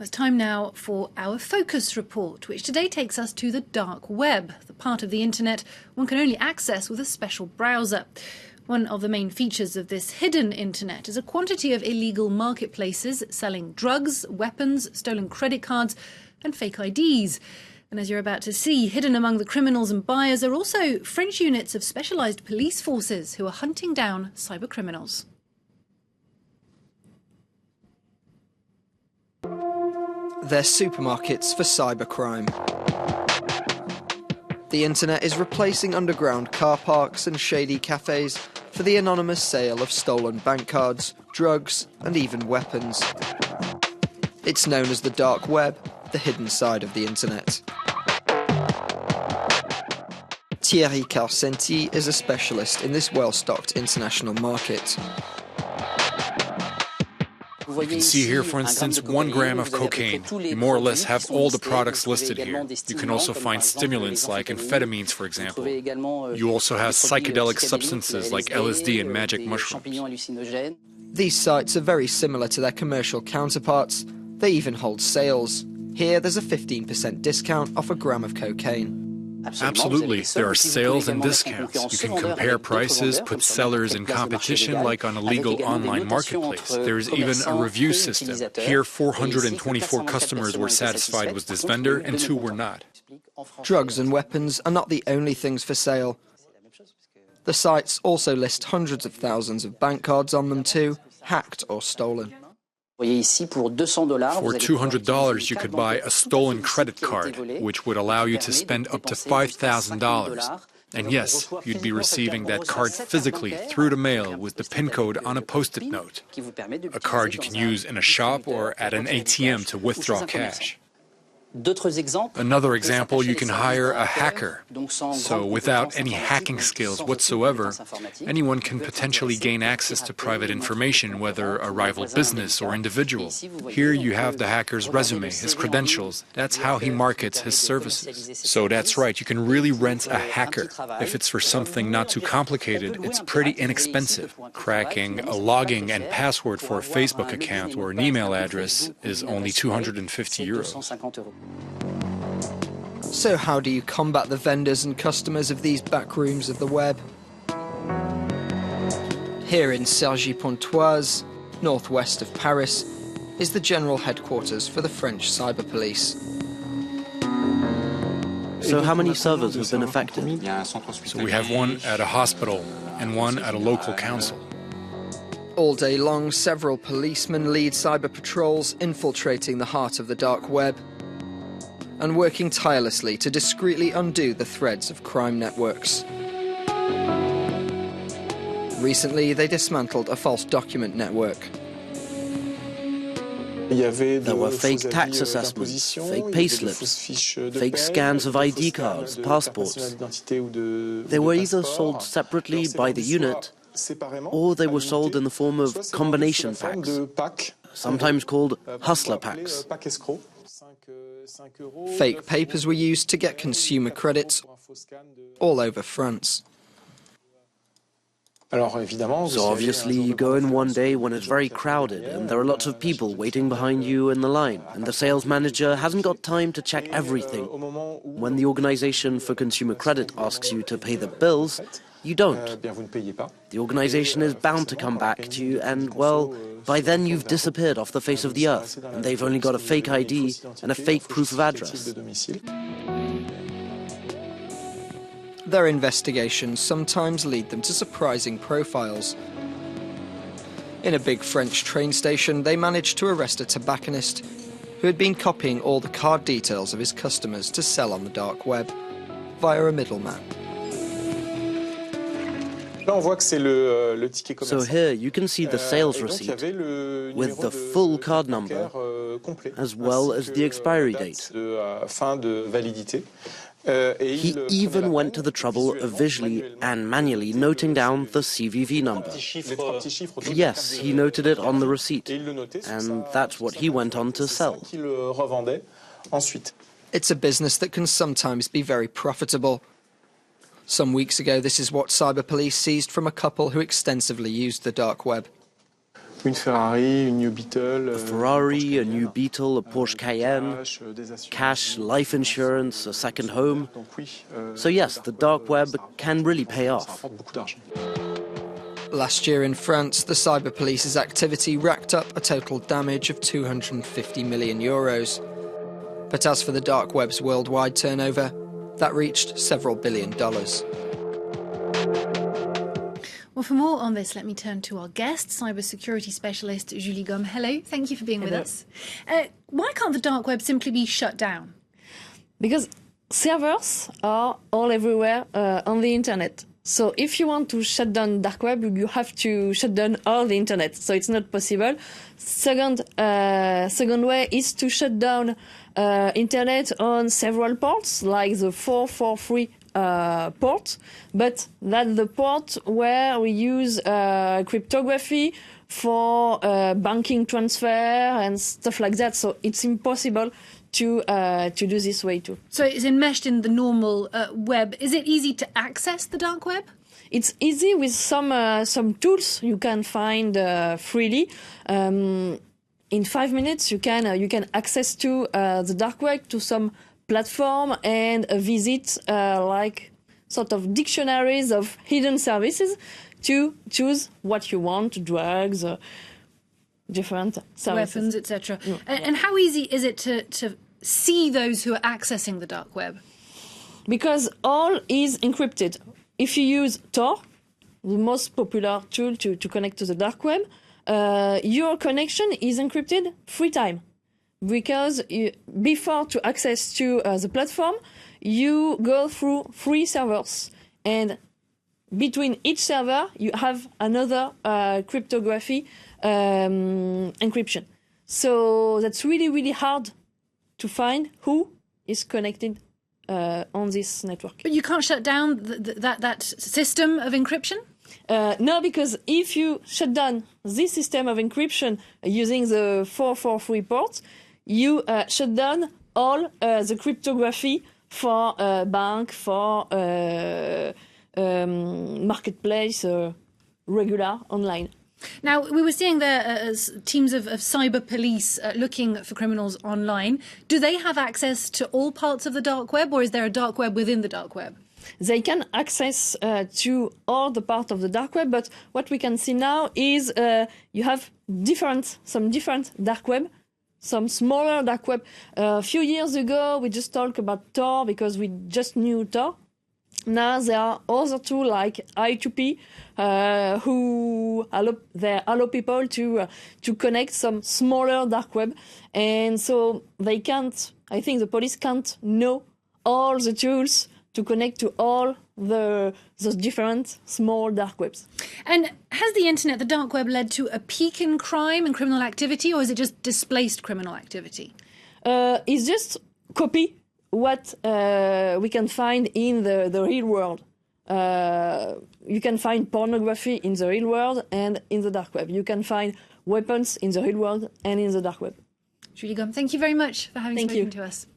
It's time now for our focus report, which today takes us to the dark web, the part of the internet one can only access with a special browser. One of the main features of this hidden internet is a quantity of illegal marketplaces selling drugs, weapons, stolen credit cards and fake IDs. And as you're about to see, hidden among the criminals and buyers are also French units of specialised police forces who are hunting down cybercriminals. They're supermarkets for cybercrime. The internet is replacing underground car parks and shady cafes for the anonymous sale of stolen bank cards, drugs, and even weapons. It's known as the dark web, the hidden side of the internet. Thierry Carcenti is a specialist in this well-stocked international market. You can see here, for instance, 1 gram of cocaine. You more or less have all the products listed here. You can also find stimulants like amphetamines, for example. You also have psychedelic substances like LSD and magic mushrooms. These sites are very similar to their commercial counterparts. They even hold sales. Here, there's a 15% discount off a gram of cocaine. Absolutely. There are sales and discounts. You can compare prices, put sellers in competition like on a legal online marketplace. There is even a review system. Here, 424 customers were satisfied with this vendor and 2 were not. Drugs and weapons are not the only things for sale. The sites also list hundreds of thousands of bank cards on them too, hacked or stolen. For $200, you could buy a stolen credit card, which would allow you to spend up to $5,000. And yes, you'd be receiving that card physically through the mail with the PIN code on a post-it note. A card you can use in a shop or at an ATM to withdraw cash. Another example, you can hire a hacker. So without any hacking skills whatsoever, anyone can potentially gain access to private information, whether a rival business or individual. Here you have the hacker's resume, his credentials. That's how he markets his services. So that's right, you can really rent a hacker. If it's for something not too complicated, it's pretty inexpensive. Cracking a login and password for a Facebook account or an email address is only €250. So how do you combat the vendors and customers of these back rooms of the web? Here in Cergy-Pontoise, northwest of Paris, is the general headquarters for the French cyber police. So how many servers have been affected? So we have 1 at a hospital and 1 at a local council. All day long, several policemen lead cyber patrols infiltrating the heart of the dark web and working tirelessly to discreetly undo the threads of crime networks. Recently, they dismantled a false document network. There were fake tax assessments, fake payslips, fake scans of ID cards, passports. They were either sold separately by the unit, or they were sold in the form of combination packs, sometimes called hustler packs. Fake papers were used to get consumer credits all over France. So obviously you go in one day when it's very crowded and there are lots of people waiting behind you in the line, and the sales manager hasn't got time to check everything. When the organization for consumer credit asks you to pay the bills, you don't. The organization is bound to come back to you, and, well, by then you've disappeared off the face of the earth, and they've only got a fake ID and a fake proof of address. Their investigations sometimes lead them to surprising profiles. In a big French train station, they managed to arrest a tobacconist who had been copying all the card details of his customers to sell on the dark web via a middleman. So here you can see the sales receipt with the full card number as well as the expiry date. He even went to the trouble of visually and manually noting down the CVV number. Yes, he noted it on the receipt, and that's what he went on to sell. It's a business that can sometimes be very profitable. Some weeks ago, this is what cyber police seized from a couple who extensively used the dark web. Une Ferrari, une new Beetle, A Ferrari, a new Beetle, a Porsche Cayenne, cash, life insurance, a second home. So yes, the dark web can really pay off. Last year in France, the cyber police's activity racked up a total damage of €250 million. But as for the dark web's worldwide turnover, that reached several $billion. Well, for more on this, let me turn to our guest, cybersecurity specialist Julie Gomme. Hello, thank you for being with us. Why can't the dark web simply be shut down? Because servers are all everywhere on the internet. So if you want to shut down dark web, you have to shut down all the internet. So it's not possible. Second way is to shut down internet on several ports, like the 443 port, but that's the port where we use cryptography for banking transfer and stuff like that. So it's impossible to do this way too. So it's enmeshed in the normal web. Is it easy to access the dark web? It's easy with some tools you can find freely. In 5 minutes, you can access to the dark web, to some platform, and visit like sort of dictionaries of hidden services to choose what you want: drugs, different services, weapons, etc. And how easy is it to see those who are accessing the dark web? Because all is encrypted. If you use Tor, the most popular tool to connect to the dark web, your connection is encrypted 3 times. Because before to access to the platform, you go through 3 servers. And between each server, you have another cryptography encryption. So that's really, really hard to find who is connected on this network. But you can't shut down that system of encryption? No, because if you shut down this system of encryption using the 443 port, you shut down all the cryptography for bank, for marketplace, regular online. Now, we were seeing there teams of cyber police looking for criminals online. Do they have access to all parts of the dark web, or is there a dark web within the dark web? They can access to all the part of the dark web, but what we can see now is you have some different dark web, some smaller dark web. A few years ago, we just talked about Tor because we just knew Tor. Now there are other tools like I2P who allow people to connect some smaller dark web, and so they can't. I think the police can't know all the tools to connect to all those different small dark webs. And has the internet, the dark web, led to a peak in crime and criminal activity, or is it just displaced criminal activity? It's just copy what we can find in the real world. You can find pornography in the real world and in the dark web. You can find weapons in the real world and in the dark web. Julie Gomme, thank you very much for having spoken to us.